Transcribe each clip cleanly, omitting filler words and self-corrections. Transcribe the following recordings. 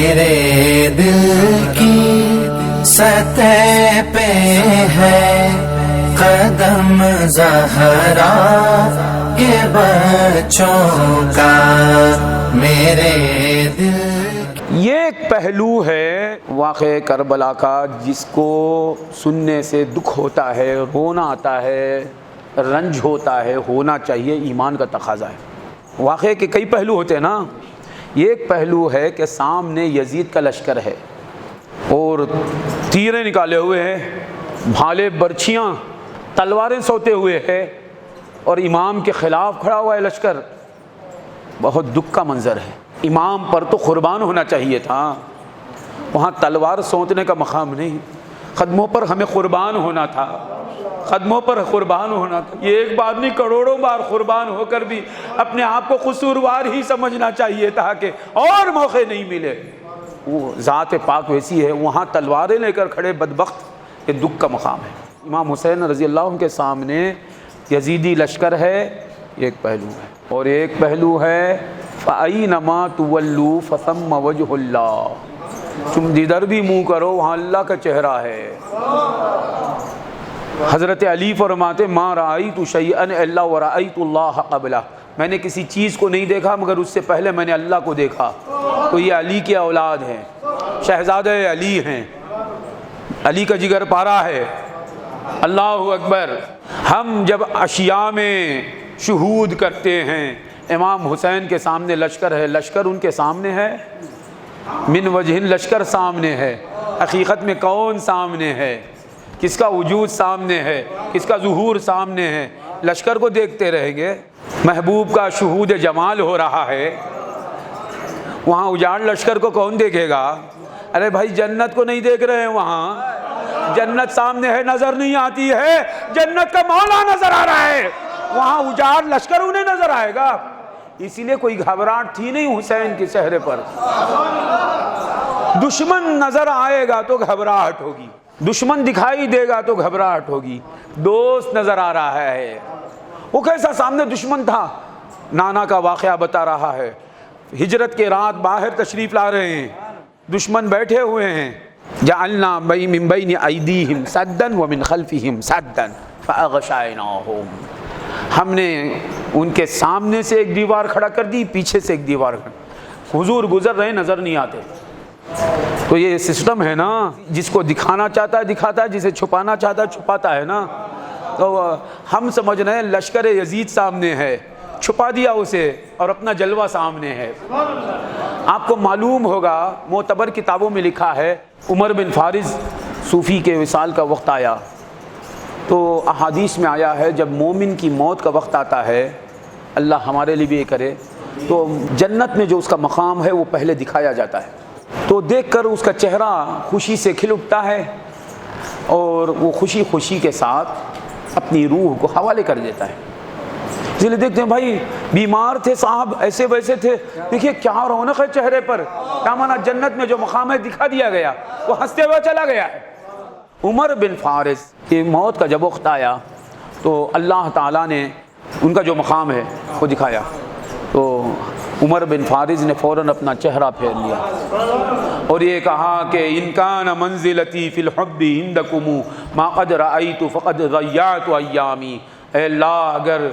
میرے دل کی سطح پہ ہے قدم زہرا کے بچوں کا میرے دل۔ یہ ایک پہلو ہے واقعہ کربلا کا جس کو سننے سے دکھ ہوتا ہے، رونا آتا ہے، رنج ہوتا ہے، ہونا چاہیے، ایمان کا تقاضا ہے۔ واقعے کے کئی پہلو ہوتے ہیں نا، یہ ایک پہلو ہے کہ سامنے یزید کا لشکر ہے اور تیریں نکالے ہوئے ہیں، بھالے برچھیاں تلواریں سوتے ہوئے ہیں اور امام کے خلاف کھڑا ہوا ہے لشکر۔ بہت دکھ کا منظر ہے۔ امام پر تو قربان ہونا چاہیے تھا، وہاں تلوار سونتنے کا مقام نہیں، قدموں پر ہمیں قربان ہونا تھا، قدموں پر قربان ہونا تھا۔ یہ ایک بار نہیں، کروڑوں بار قربان ہو کر بھی اپنے آپ کو قصوروار ہی سمجھنا چاہیے تھا کہ اور موقع نہیں ملے۔ وہ ذات پاک ویسی ہے، وہاں تلواریں لے کر کھڑے بدبخت، یہ دکھ کا مقام ہے۔ امام حسین رضی اللہ عنہ کے سامنے یزیدی لشکر ہے، یہ ایک پہلو ہے۔ اور ایک پہلو ہے فَأَيْنَمَا تُوَلُّوا فَثَمَّ وَجْهُ اللَّهِ، تم جدھر بھی منہ کرو وہاں اللہ کا چہرہ ہے۔ حضرت علی فرماتے ما رأیت شیئا الا ورأیت اللہ قبلہ، میں نے کسی چیز کو نہیں دیکھا مگر اس سے پہلے میں نے اللہ کو دیکھا۔ تو یہ علی کی اولاد ہیں، شہزادہ علی ہیں، علی کا جگر پارا ہے۔ اللہ اکبر۔ ہم جب اشیاء میں شہود کرتے ہیں، امام حسین کے سامنے لشکر ہے، لشکر ان کے سامنے ہے، من وجہ لشکر سامنے ہے، حقیقت میں کون سامنے ہے، کس کا وجود سامنے ہے، کس کا ظہور سامنے ہے، لشکر کو دیکھتے رہیں گے۔ محبوب کا شہود جمال ہو رہا ہے، وہاں اجاڑ لشکر کو کون دیکھے گا؟ ارے بھائی جنت کو نہیں دیکھ رہے ہیں، وہاں جنت سامنے ہے، نظر نہیں آتی ہے، جنت کا مولا نظر آ رہا ہے، وہاں اجاڑ لشکر انہیں نظر آئے گا۔ اسی لیے کوئی گھبراہٹ تھی نہیں حسین کے چہرے پر۔ دشمن نظر آئے گا تو گھبراہٹ ہوگی، دشمن دکھائی دے گا تو گھبراہٹ ہوگی، دوست نظر آ رہا ہے۔ وہ کیسا سامنے دشمن تھا؟ نانا کا واقعہ بتا رہا ہے، ہجرت کے رات باہر تشریف لا رہے ہیں، دشمن بیٹھے ہوئے ہیں، جعلنا من بین ایدیہم سدا ومن خلفہم سدا فاغشیناہم، ہم نے ان کے سامنے سے ایک دیوار کھڑا کر دی، پیچھے سے ایک دیوار کھڑا، حضور گزر رہے نظر نہیں آتے۔ تو یہ سسٹم ہے نا، جس کو دکھانا چاہتا ہے دکھاتا ہے، جسے چھپانا چاہتا ہے چھپاتا ہے نا۔ تو ہم سمجھ رہے ہیں لشکر یزید سامنے ہے، چھپا دیا اسے اور اپنا جلوہ سامنے ہے۔ آپ کو معلوم ہوگا معتبر کتابوں میں لکھا ہے، عمر بن فارس صوفی کے وصال کا وقت آیا تو احادیث میں آیا ہے جب مومن کی موت کا وقت آتا ہے، اللہ ہمارے لیے بھی یہ کرے، تو جنت میں جو اس کا مقام ہے وہ پہلے دکھایا جاتا ہے، تو دیکھ کر اس کا چہرہ خوشی سے کھل اٹھتا ہے اور وہ خوشی خوشی کے ساتھ اپنی روح کو حوالے کر دیتا ہے۔ اس لیے دیکھتے ہیں بھائی بیمار تھے صاحب، ایسے ویسے تھے، دیکھیے کیا رونق ہے چہرے پر، کیا مانا جنت میں جو مقام ہے دکھا دیا گیا، وہ ہنستے ہوئے چلا گیا ہے۔ عمر بن فارس کی موت کا جب وقت آیا تو اللہ تعالیٰ نے ان کا جو مقام ہے وہ دکھایا، تو عمر بن فارس نے فوراً اپنا چہرہ پھیر لیا اور یہ کہا کہ ان کان منزلتی فی الحب عندکم ما قد رأیت فقد ضیعت ایامی، اے اللہ اگر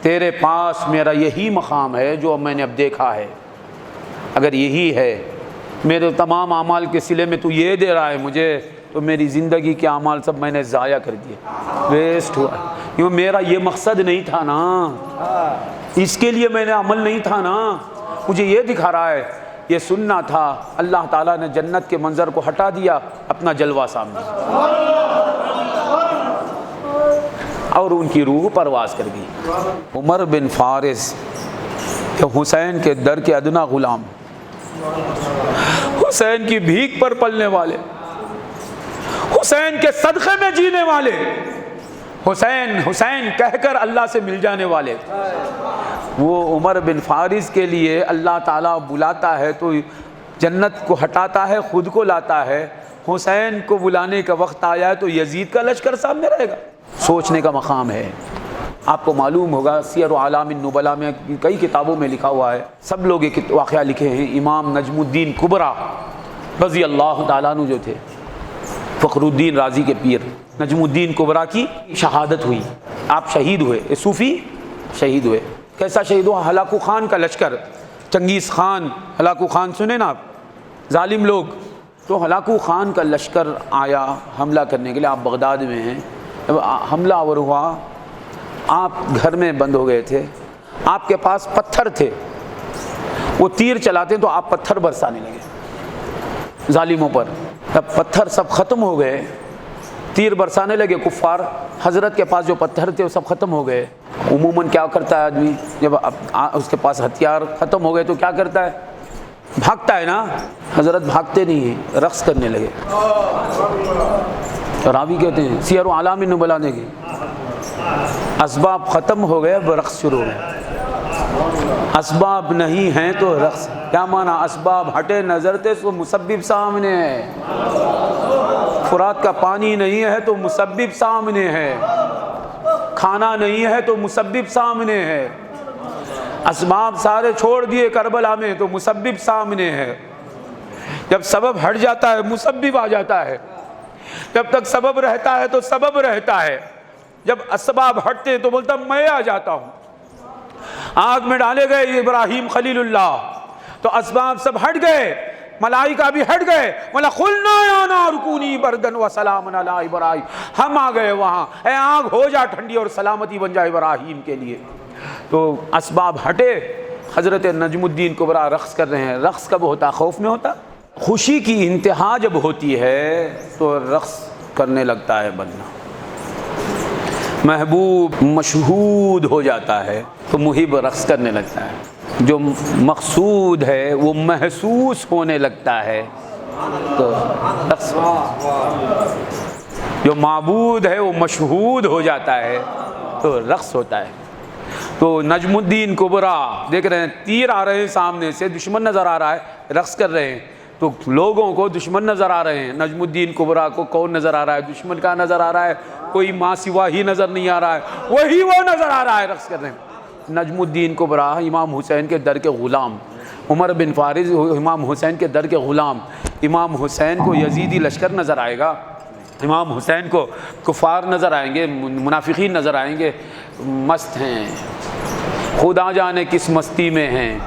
تیرے پاس میرا یہی مقام ہے جو میں نے اب دیکھا ہے، اگر یہی ہے میرے تمام اعمال کے صلے میں تو یہ دے رہا ہے مجھے، تو میری زندگی کے اعمال سب میں نے ضائع کر دیے، ویسٹ ہوا، کیوں میرا یہ مقصد نہیں تھا نا، اس کے لیے میں نے عمل نہیں تھا نا، مجھے یہ دکھا رہا ہے، یہ سننا تھا۔ اللہ تعالیٰ نے جنت کے منظر کو ہٹا دیا، اپنا جلوہ سامنے، اور ان کی روح پرواز کر گئی۔ عمر بن فارس کہ حسین کے در کے ادنا غلام، حسین کی بھیک پر پلنے والے، حسین کے صدقے میں جینے والے، حسین حسین کہہ کر اللہ سے مل جانے والے، وہ عمر بن فارس کے لیے اللہ تعالیٰ بلاتا ہے تو جنت کو ہٹاتا ہے، خود کو لاتا ہے۔ حسین کو بلانے کا وقت آیا ہے تو یزید کا لشکر سامنے رہے گا، سوچنے کا مقام ہے۔ آپ کو معلوم ہوگا سیر و اعلام النبلاء میں کئی کتابوں میں لکھا ہوا ہے، سب لوگ ایک واقعہ لکھے ہیں۔ امام نجم الدین کبریٰ رضی اللہ تعالیٰ عنہ جو تھے، فخر الدین رازی کے پیر نجم الدین کبریٰ کی شہادت ہوئی، آپ شہید ہوئے، صوفی شہید ہوئے۔ کیسا شہید ہوا؟ ہلاکو خان کا لشکر، چنگیز خان، ہلاکو خان سنے نا آپ، ظالم لوگ، تو ہلاکو خان کا لشکر آیا حملہ کرنے کے لیے، آپ بغداد میں ہیں، جب حملہ آور ہوا آپ گھر میں بند ہو گئے تھے، آپ کے پاس پتھر تھے، وہ تیر چلاتے تو آپ پتھر برسانے لگے ظالموں پر، جب پتھر سب ختم ہو گئے، تیر برسانے لگے کفار، حضرت کے پاس جو پتھر تھے وہ سب ختم ہو گئے۔ عموماً کیا کرتا ہے آدمی جب اس کے پاس ہتھیار ختم ہو گئے تو کیا کرتا ہے؟ بھاگتا ہے نا، حضرت بھاگتے نہیں ہیں، رقص کرنے لگے۔ راوی کہتے ہیں سیر و اعلام النبلاء نے کی، اسباب ختم ہو گئے اب رقص شروع ہو گئے، اسباب نہیں ہیں تو رقص۔ کیا معنی؟ اسباب ہٹے نظر تھے تو مسبب سامنے ہے، فرات کا پانی نہیں ہے تو مسبب سامنے ہے، کھانا نہیں ہے تو مسبب سامنے ہے، اسباب سارے چھوڑ دیے کربلا میں تو مسبب سامنے ہے۔ جب سبب ہٹ جاتا ہے مسبب آ جاتا ہے، جب تک سبب رہتا ہے تو سبب رہتا ہے، جب اسباب ہٹتے تو بولتا میں آ جاتا ہوں۔ آگ میں ڈالے گئے ابراہیم خلیل اللہ تو اسباب سب ہٹ گئے، ملائکہ بھی ہٹ گئے، وَلَقُلْنَا يَا نَارُ كُونِي بَرْدًا وَسَلَامًا عَلَىٰ إِبْرَاهِيمَ، ہم آ گئے وہاں، اے آگ ہو جا ٹھنڈی اور سلامتی بن جا ابراہیم کے لیے۔ تو اسباب ہٹے، حضرت نجم الدین کبریٰ رقص کر رہے ہیں۔ رقص کب ہوتا؟ خوف میں ہوتا؟ خوشی کی انتہا جب ہوتی ہے تو رقص کرنے لگتا ہے بندہ، محبوب مشہود ہو جاتا ہے تو محب رقص کرنے لگتا ہے، جو مقصود ہے وہ محسوس ہونے لگتا ہے تو رقص، جو معبود ہے وہ مشہود ہو جاتا ہے تو رقص ہوتا ہے۔ تو نجم الدین کبریٰ دیکھ رہے ہیں تیر آ رہے ہیں سامنے سے، دشمن نظر آ رہا ہے، رقص کر رہے ہیں تو لوگوں کو دشمن نظر آ رہے ہیں، نجم الدین کبریٰ کو کون نظر آ رہا ہے؟ دشمن کا نظر آ رہا ہے، کوئی ماں سوا ہی نظر نہیں آ رہا ہے، وہی وہ نظر آ رہا ہے، رقص کر رہے ہیں۔ نجم الدین کبریٰ امام حسین کے در کے غلام، عمر بن فارس امام حسین کے در کے غلام، امام حسین کو یزیدی لشکر نظر آئے گا، امام حسین کو کفار نظر آئیں گے، منافقین نظر آئیں گے، مست ہیں، خدا جانے کس مستی میں ہیں،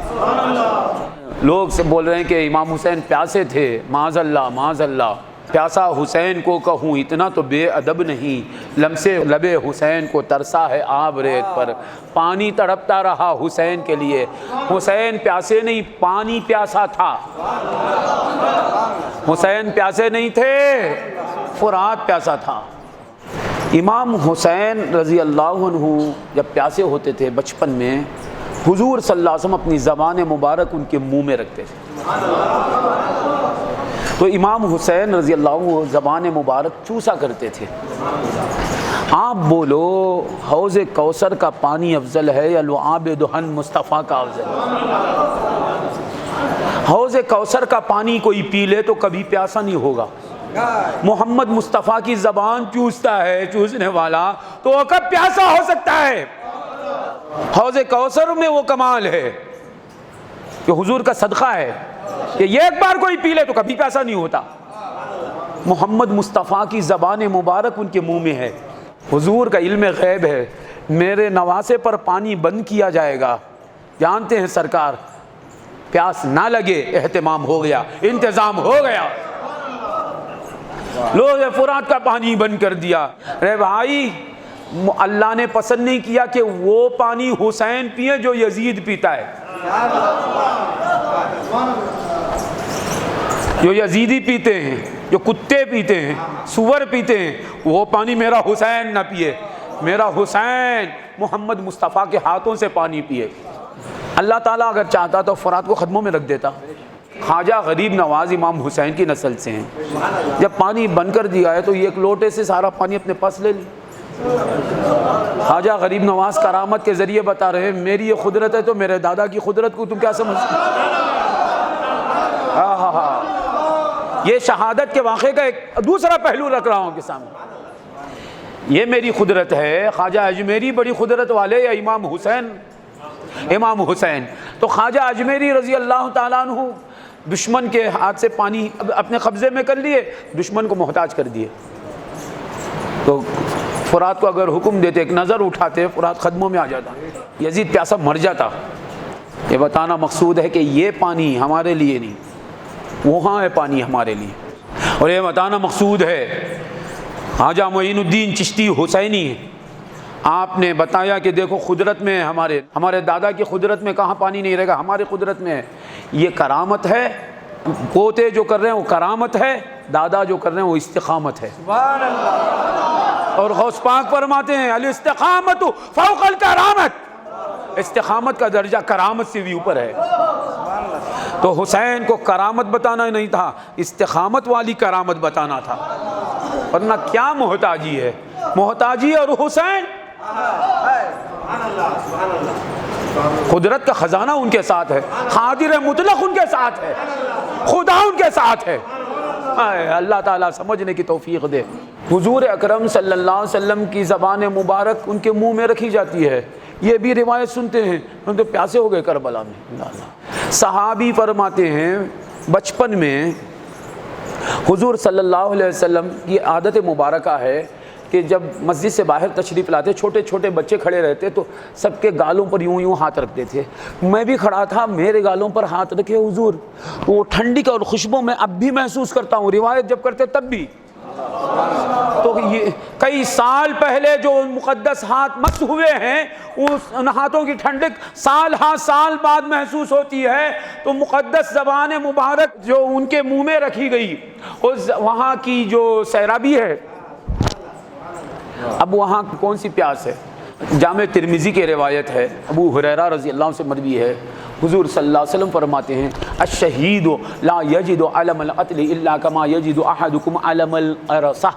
لوگ سے بول رہے ہیں کہ امام حسین پیاسے تھے، معاذ اللہ معاذ اللہ، پیاسا حسین کو کہوں اتنا تو بے ادب نہیں، لمسے لب حسین کو ترسا ہے آب ریت پر، پانی تڑپتا رہا حسین کے لیے، حسین پیاسے نہیں پانی پیاسا تھا، حسین پیاسے نہیں تھے، فرات پیاسا تھا۔ امام حسین رضی اللہ عنہ جب پیاسے ہوتے تھے بچپن میں، حضور صلی اللہ علیہ وسلم اپنی زبان مبارک ان کے منہ میں رکھتے تھے، تو امام حسین رضی اللہ عنہ زبان مبارک چوسا کرتے تھے۔ آپ بولو حوض کوثر کا پانی افضل ہے یا لعاب دہن مصطفیٰ کا افضل ہے؟ حوض کوثر کا پانی کوئی پی لے تو کبھی پیاسا نہیں ہوگا، محمد مصطفیٰ کی زبان چوستا ہے چوسنے والا تو وہ کب پیاسا ہو سکتا ہے؟ حوض کوثر میں وہ کمال ہے کہ حضور کا صدقہ ہے کہ یہ ایک بار کوئی پی لے تو کبھی پیاسا نہیں ہوتا، محمد مصطفیٰ کی زبان مبارک ان کے منہ میں ہے، حضور کا علم غیب ہے، میرے نواسے پر پانی بند کیا جائے گا، جانتے ہیں سرکار، پیاس نہ لگے اہتمام ہو گیا، انتظام ہو گیا، لوگ فرات کا پانی بند کر دیا۔ ارے بھائی اللہ نے پسند نہیں کیا کہ وہ پانی حسین پیے جو یزید پیتا ہے، جو یزیدی پیتے ہیں، جو کتے پیتے ہیں، سور پیتے ہیں، وہ پانی میرا حسین نہ پیے، میرا حسین محمد مصطفیٰ کے ہاتھوں سے پانی پیے۔ اللہ تعالیٰ اگر چاہتا تو فرات کو خدموں میں رکھ دیتا۔ خواجہ غریب نواز امام حسین کی نسل سے ہیں، جب پانی بند کر دیا ہے تو یہ ایک لوٹے سے سارا پانی اپنے پاس لے لی۔ خواجہ غریب نواز کرامت کے ذریعے بتا رہے ہیں میری یہ قدرت ہے تو میرے دادا کی قدرت کو تم کیا سمجھتے؟ یہ شہادت کے واقعے کا ایک دوسرا پہلو رکھ رہا ہوں کے سامنے۔ یہ میری قدرت ہے، خواجہ اجمیری بڑی قدرت والے یا امام حسین؟ تو خواجہ اجمیری رضی اللہ تعالیٰ عنہ دشمن کے ہاتھ سے پانی اپنے قبضے میں کر لیے، دشمن کو محتاج کر دیے۔ تو فرات کو اگر حکم دیتے، ایک نظر اٹھاتے، فرات قدموں میں آ جاتا، یزید پیاسا مر جاتا۔ یہ بتانا مقصود ہے کہ یہ پانی ہمارے لیے نہیں، وہاں ہے پانی ہمارے لیے۔ اور یہ بتانا مقصود ہے، خواجہ معین الدین چشتی حسینی، آپ نے بتایا کہ دیکھو قدرت میں ہمارے دادا کی قدرت میں کہاں پانی نہیں رہے گا، ہماری قدرت میں ہے۔ یہ کرامت ہے، پوتے جو کر رہے ہیں وہ کرامت ہے، دادا جو کر رہے ہیں وہ استقامت ہے۔ سبحان اللہ۔ اور غوث پاک فرماتے ہیں الاستقامت فوق الکرامت، استقامت کا درجہ کرامت سے بھی اوپر ہے۔ تو حسین کو کرامت بتانا نہیں تھا، استقامت والی کرامت بتانا تھا، ورنہ کیا محتاجی ہے، محتاجی اور حسین قدرت کا خزانہ ان کے ساتھ ہے، قادر مطلق ان کے ساتھ ہے، خدا ان کے ساتھ ہے۔ اللہ تعالیٰ سمجھنے کی توفیق دے۔ حضور اکرم صلی اللہ علیہ وسلم کی زبان مبارک ان کے منہ میں رکھی جاتی ہے، یہ بھی روایت سنتے ہیں، ہم تو پیاسے ہو گئے کربلا میں۔ صحابی فرماتے ہیں بچپن میں حضور صلی اللہ علیہ وسلم کی عادت مبارکہ ہے کہ جب مسجد سے باہر تشریف لاتے، چھوٹے چھوٹے بچے کھڑے رہتے تو سب کے گالوں پر یوں ہاتھ رکھتے تھے۔ میں بھی کھڑا تھا، میرے گالوں پر ہاتھ رکھے حضور، وہ ٹھنڈی کا اور خوشبو میں اب بھی محسوس کرتا ہوں، روایت جب کرتے تب بھی۔ تو یہ کئی سال پہلے جو مقدس ہاتھ مس ہوئے ہیں، ان ہاتھوں کی ٹھنڈک سال بعد محسوس ہوتی ہے۔ تو مقدس زبان مبارک جو ان کے منہ میں رکھی گئی، اس وہاں کی جو سیرابی ہے، اب وہاں کون سی پیاس ہے؟ جامع ترمذی کی روایت ہے، ابو ہریرہ رضی اللہ عنہ سے مروی ہے، حضور صلی اللہ علیہ وسلم فرماتے ہیں الشہید لا یجد علم القتل الا کما یجد احدکم علم الارصہ،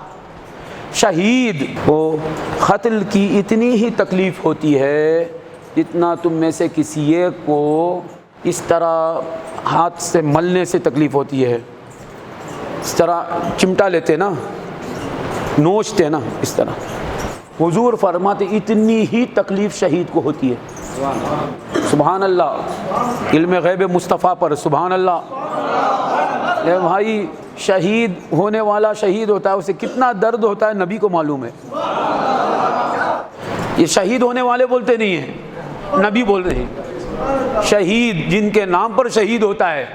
شہید کو قتل کی اتنی ہی تکلیف ہوتی ہے جتنا تم میں سے کسی ایک کو اس طرح ہاتھ سے ملنے سے تکلیف ہوتی ہے، اس طرح چمٹا لیتے نا، نوچتے نا، اس طرح۔ حضور فرماتے اتنی ہی تکلیف شہید کو ہوتی ہے۔ سبحان اللہ، علم غیب مصطفیٰ پر سبحان اللہ۔ اے بھائی، شہید ہونے والا شہید ہوتا ہے، اسے کتنا درد ہوتا ہے نبی کو معلوم ہے۔ یہ شہید ہونے والے بولتے نہیں ہیں، نبی بول رہے ہیں۔ شہید جن کے نام پر شہید ہوتا ہے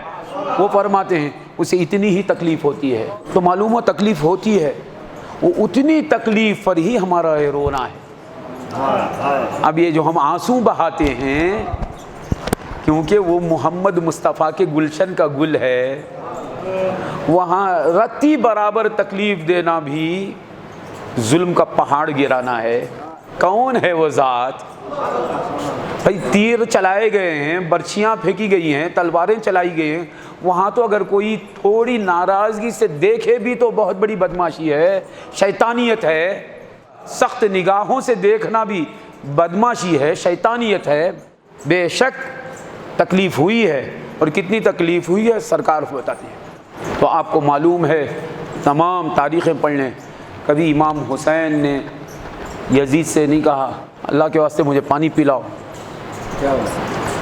وہ فرماتے ہیں اسے اتنی ہی تکلیف ہوتی ہے۔ تو معلوم ہو تکلیف ہوتی ہے، وہ اتنی تکلیف پر ہی ہمارا یہ رونا ہے۔ اب یہ جو ہم آنسو بہاتے ہیں، کیونکہ وہ محمد مصطفیٰ کے گلشن کا گل ہے، وہاں رتی برابر تکلیف دینا بھی ظلم کا پہاڑ گرانا ہے۔ کون ہے وہ ذات؟ بھائی تیر چلائے گئے ہیں، برچھیاں پھینکی گئی ہیں، تلواریں چلائی گئی ہیں، وہاں تو اگر کوئی تھوڑی ناراضگی سے دیکھے بھی تو بہت بڑی بدماشی ہے، شیطانیت ہے۔ سخت نگاہوں سے دیکھنا بھی بدماشی ہے، شیطانیت ہے۔ بے شک تکلیف ہوئی ہے، اور کتنی تکلیف ہوئی ہے سرکار کو بتاتی ہے۔ تو آپ کو معلوم ہے، تمام تاریخیں پڑھ لیں، کبھی امام حسین نے یزید سے نہیں کہا اللہ کے واسطے مجھے پانی پلاؤ،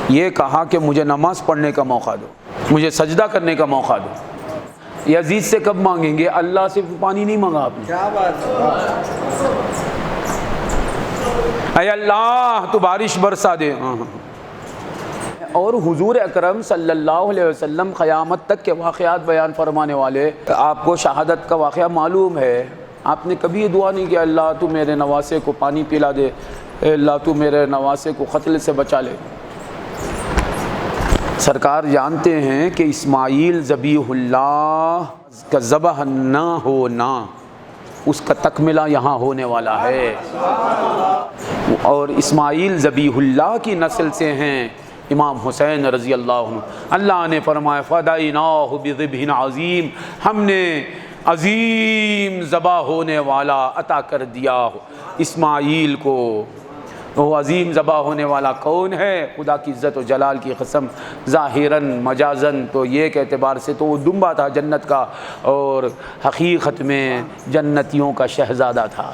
یہ کہا کہ مجھے نماز پڑھنے کا موقع دو، مجھے سجدہ کرنے کا موقع دو۔ یزید سے کب مانگیں گے؟ اللہ سے پانی نہیں مانگا آپ نے۔ کیا بات ہے؟ اے اللہ تو بارش برسا دے۔ اور حضور اکرم صلی اللہ علیہ وسلم قیامت تک کے واقعات بیان فرمانے والے، آپ کو شہادت کا واقعہ معلوم ہے، آپ نے کبھی یہ دعا نہیں کیا اللہ تو میرے نواسے کو پانی پلا دے، اے اللہ تو میرے نواسے کو قتل سے بچا لے۔ سرکار جانتے ہیں کہ اسماعیل ذبیح اللہ کا ذبح نہ ہونا، اس کا تکملہ یہاں ہونے والا ہے، اور اسماعیل ذبیح اللہ کی نسل سے ہیں امام حسین رضی اللہ عنہ۔ اللہ نے فرمایا فدیناہ بذبح عظیم، ہم نے عظیم ذبح ہونے والا عطا کر دیا اسماعیل کو۔ وہ عظیم ذبح ہونے والا کون ہے؟ خدا کی عزت و جلال کی قسم، ظاہراً مجازاً تو یہ ایک اعتبار سے تو وہ دمبا تھا جنت کا، اور حقیقت میں جنتیوں کا شہزادہ تھا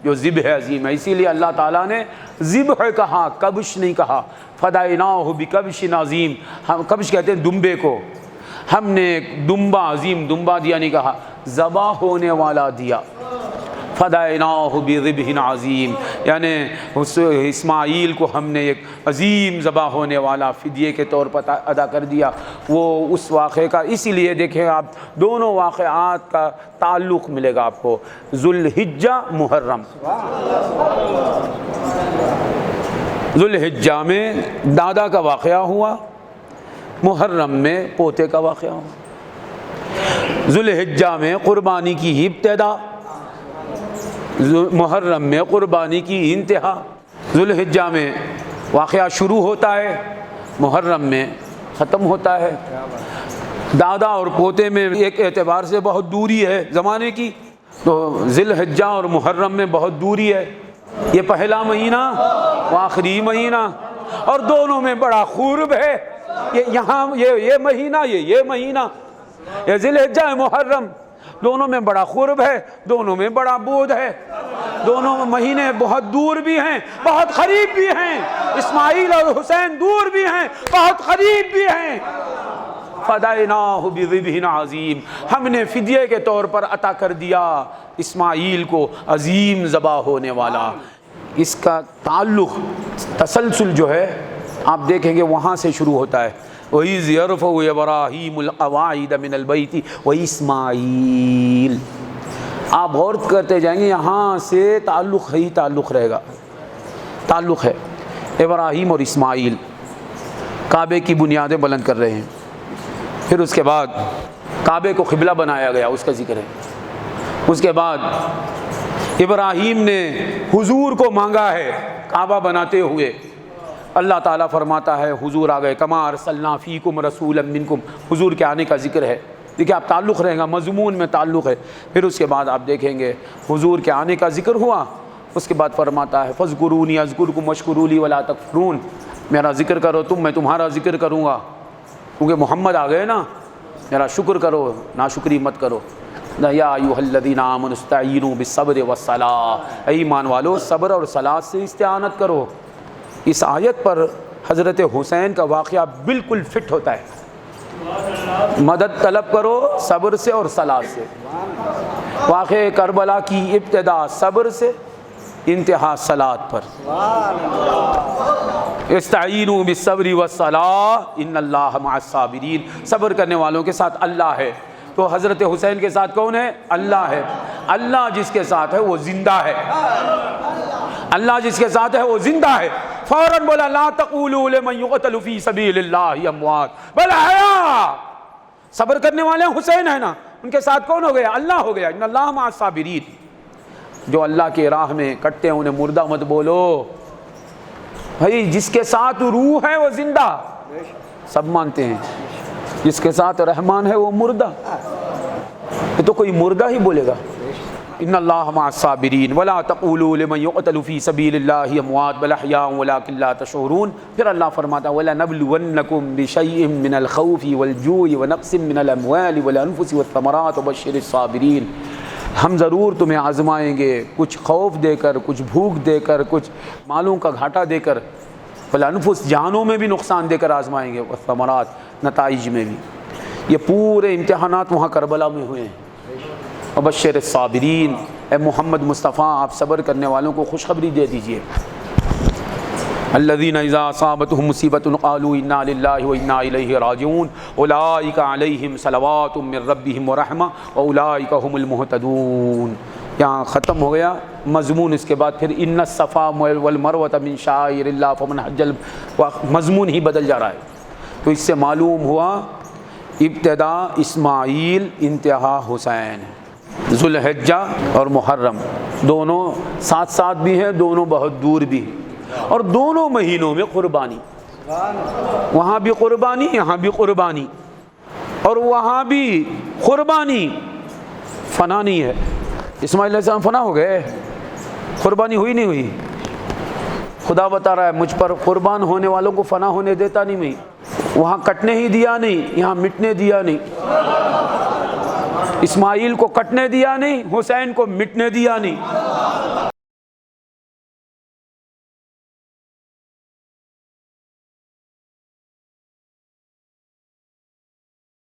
جو ذبح عظیم ہے۔ اسی لیے اللہ تعالیٰ نے ذبح کہا، کبش نہیں کہا۔ فدیناہ بکبش عظیم، ہم کبش کہتے ہیں دمبے کو، ہم نے ایک دمبا عظیم دمبا دیا، نہیں کہا ذبح ہونے والا دیا۔ فدیناہ بذبح عظیم، یعنی اسماعیل کو ہم نے ایک عظیم ذبح ہونے والا فدیے کے طور پر ادا کر دیا۔ وہ اس واقعے کا، اسی لیے دیکھیں آپ دونوں واقعات کا تعلق ملے گا آپ کو، ذوالحجہ محرم۔ ذوالحجہ میں دادا کا واقعہ ہوا، محرم میں پوتے کا واقعہ ہوا۔ ذوالحجہ میں قربانی کی ابتدا، محرم میں قربانی کی انتہا۔ ذوالحجہ میں واقعہ شروع ہوتا ہے، محرم میں ختم ہوتا ہے۔ دادا اور پوتے میں ایک اعتبار سے بہت دوری ہے زمانے کی، تو ذوالحجہ اور محرم میں بہت دوری ہے۔ یہ پہلا مہینہ و آخری مہینہ، اور دونوں میں بڑا قرب ہے۔ یہاں یہ مہینہ، یہ مہینہ، یہ ذوالحجہ محرم، دونوں میں بڑا قرب ہے، دونوں میں بڑا بود ہے۔ دونوں مہینے بہت دور بھی ہیں، بہت قریب بھی ہیں۔ اسماعیل اور حسین دور بھی ہیں، بہت قریب بھی ہیں۔ فدیناہ بذبح عظیم، ہم نے فدیے کے طور پر عطا کر دیا اسماعیل کو عظیم ذبح ہونے والا۔ اس کا تعلق تسلسل جو ہے آپ دیکھیں گے وہاں سے شروع ہوتا ہے۔ وَإِذْ يَرْفَعُ إِبْرَاهِيمُ الْقَوَاعِدَ مِنَ الْبَيْتِ وَإِسْمَاعِيلُ، آپ غور کرتے جائیں گے یہاں سے تعلق ہی تعلق رہے گا، تعلق ہے۔ ابراہیم اور اسماعیل کعبے کی بنیادیں بلند کر رہے ہیں، پھر اس کے بعد کعبے کو قبلہ بنایا گیا، اس کا ذکر ہے۔ اس کے بعد ابراہیم نے حضور کو مانگا ہے کعبہ بناتے ہوئے، اللہ تعالیٰ فرماتا ہے حضور آ گئے، کما ارسلنا فیکم رسولا منکم، حضور کے آنے کا ذکر ہے۔ دیکھیں آپ تعلق رہے گا، مضمون میں تعلق ہے۔ پھر اس کے بعد آپ دیکھیں گے حضور کے آنے کا ذکر ہوا، اس کے بعد فرماتا ہے فاذکرونی اذکرکم واشکروا لی ولا تکفرون، میرا ذکر کرو تم، میں تمہارا ذکر کروں گا، کیونکہ محمد آ گئے نا، میرا شکر کرو، ناشکری مت کرو۔ یا ایھا الذین آمنوا استعینوا بالصبر والصلاۃ، اے ایمان والو صبر اور صلاۃ سے استعانت کرو۔ اس آیت پر حضرت حسین کا واقعہ بالکل فٹ ہوتا ہے، مدد طلب کرو صبر سے اور صلاۃ سے۔ واقعہ کربلا کی ابتدا صبر سے، انتہا صلاۃ پر۔ استعینوا بالصبر والصلاۃ ان اللہ مع الصابرین، صبر کرنے والوں کے ساتھ اللہ ہے۔ تو حضرت حسین کے ساتھ کون ہے؟ اللہ ہے۔ اللہ جس کے ساتھ ہے وہ زندہ ہے، اللہ جس کے ساتھ ہے وہ زندہ ہے۔ فوراً بولا لا تقولوا لمن يقتل في سبيل الله اموات بل احیاء، صبر کرنے والے حسین ہیں نا، ان کے ساتھ کون ہو گیا؟ اللہ ہو گیا۔ ان اللہ مع الصابرین، جو اللہ کی راہ میں کٹتے ہیں انہیں مردہ مت بولو بھائی، جس کے ساتھ روح ہے وہ زندہ، سب مانتے ہیں، جس کے ساتھ رحمان ہے وہ مردہ، یہ تو کوئی مردہ ہی بولے گا۔ ان اللہ مع الصابرین ولا تقولوا لمن يقتل في سبيل الله اموات بل احياء ولكن لا تشعرون۔ پھر اللہ فرماتا وَلَنَبْلُوَنَّكُمْ بِشَيْءٍ مِّنَ الْخَوْفِ وَالْجُوعِ وَنَقْصٍ مِّنَ الْأَمْوَالِ وَالْأَنفُسِ وَالثَّمَرَاتِ وَبَشِّرِ الصَّابِرِينَ، ہم ضرور تمہیں آزمائیں گے، کچھ خوف دے کر، کچھ بھوک دے کر، کچھ مالوں کا گھاٹا دے کر، والانفس جانوں میں بھی نقصان دے کر آزمائیں گے، والثمرات نتائج میں بھی۔ یہ پورے امتحانات وہاں کربلا میں ہوئے ہیں۔ وبشر الصابرین، اے محمد مصطفیٰ آپ صبر کرنے والوں کو خوشخبری دے دیجئے۔ الذین اذا اصابتهم مصیبۃ قالوا انا للہ وانا الیہ راجعون اولئک علیہم صلوات من ربہم ورحمہ واولئک هم المہتدون۔ یہاں ختم ہو گیا مضمون، اس کے بعد پھر ان الصفا والمروۃ من شعائر اللہ فمن حج، مضمون ہی بدل جا رہا ہے۔ تو اس سے معلوم ہوا ابتدا اسماعیل، انتہا حسین۔ ذوالحجہ اور محرم دونوں ساتھ ساتھ بھی ہیں، دونوں بہت دور بھی ہیں، اور دونوں مہینوں میں قربانی، وہاں بھی قربانی، یہاں بھی قربانی، اور وہاں بھی قربانی فنا نہیں ہے۔ اسماعیل علیہ السلام فنا ہو گئے، قربانی ہوئی نہیں ہوئی؟ خدا بتا رہا ہے مجھ پر قربان ہونے والوں کو فنا ہونے دیتا نہیں میں، وہاں کٹنے ہی دیا نہیں، یہاں مٹنے دیا نہیں، اسماعیل کو کٹنے دیا نہیں، حسین کو مٹنے دیا نہیں۔